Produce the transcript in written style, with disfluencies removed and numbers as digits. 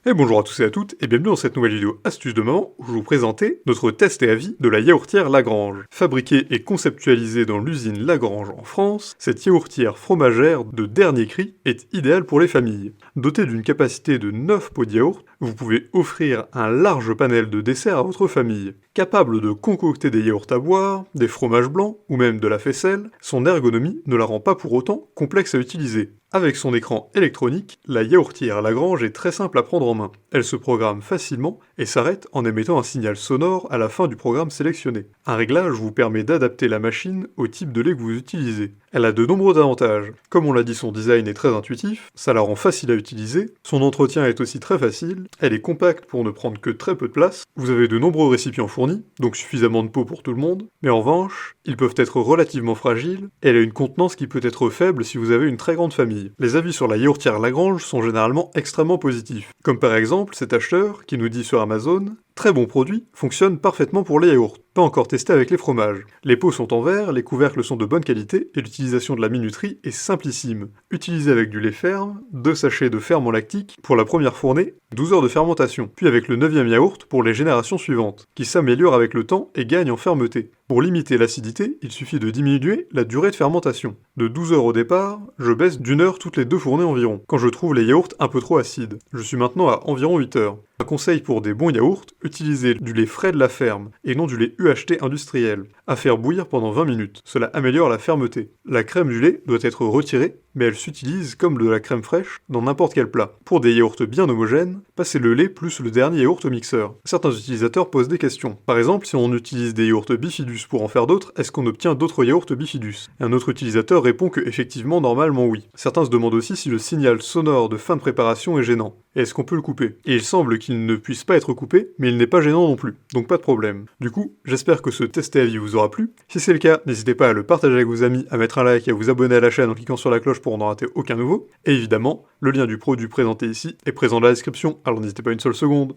Et bonjour à tous et à toutes, et bienvenue dans cette nouvelle vidéo astuce de maman où je vais vous présenter notre test et avis de la yaourtière Lagrange. Fabriquée et conceptualisée dans l'usine Lagrange en France, cette yaourtière fromagère de dernier cri est idéale pour les familles. Dotée d'une capacité de 9 pots de yaourt, vous pouvez offrir un large panel de desserts à votre famille. Capable de concocter des yaourts à boire, des fromages blancs ou même de la faisselle, son ergonomie ne la rend pas pour autant complexe à utiliser. Avec son écran électronique, la yaourtière Lagrange est très simple à prendre en main. Elle se programme facilement et s'arrête en émettant un signal sonore à la fin du programme sélectionné. Un réglage vous permet d'adapter la machine au type de lait que vous utilisez. Elle a de nombreux avantages. Comme on l'a dit, son design est très intuitif, ça la rend facile à utiliser, son entretien est aussi très facile, elle est compacte pour ne prendre que très peu de place, vous avez de nombreux récipients fournis, donc suffisamment de pots pour tout le monde, mais en revanche, ils peuvent être relativement fragiles, et elle a une contenance qui peut être faible si vous avez une très grande famille. Les avis sur la yaourtière Lagrange sont généralement extrêmement positifs, comme par exemple cet acheteur qui nous dit sur Amazon: très bon produit, fonctionne parfaitement pour les yaourts, pas encore testé avec les fromages. Les pots sont en verre, les couvercles sont de bonne qualité et l'utilisation de la minuterie est simplissime. Utilisé avec du lait ferme, 2 sachets de ferment lactique pour la première fournée, 12 heures de fermentation, puis avec le 9e yaourt pour les générations suivantes, qui s'améliore avec le temps et gagne en fermeté. Pour limiter l'acidité, il suffit de diminuer la durée de fermentation. De 12 heures au départ, je baisse d'1 heure toutes les 2 fournées environ, quand je trouve les yaourts un peu trop acides. Je suis maintenant à environ 8 heures. Un conseil pour des bons yaourts, utilisez du lait frais de la ferme, et non du lait UHT industriel, à faire bouillir pendant 20 minutes. Cela améliore la fermeté. La crème du lait doit être retirée, mais elle s'utilise comme de la crème fraîche dans n'importe quel plat. Pour des yaourts bien homogènes, passez le lait plus le dernier yaourt au mixeur. Certains utilisateurs posent des questions. Par exemple, si on utilise des yaourts bifidus pour en faire d'autres, est-ce qu'on obtient d'autres yaourts bifidus? Et un autre utilisateur répond que effectivement, normalement oui. Certains se demandent aussi si le signal sonore de fin de préparation est gênant. Et est-ce qu'on peut le couper? Et il semble qu'il ne puisse pas être coupé, mais il n'est pas gênant non plus, donc pas de problème. Du coup, j'espère que ce test et avis vous aura plu. Si c'est le cas, n'hésitez pas à le partager avec vos amis, à mettre un like et à vous abonner à la chaîne en cliquant sur la cloche pour ne rater aucun nouveau. Et évidemment, le lien du produit présenté ici est présent dans la description, alors n'hésitez pas une seule seconde.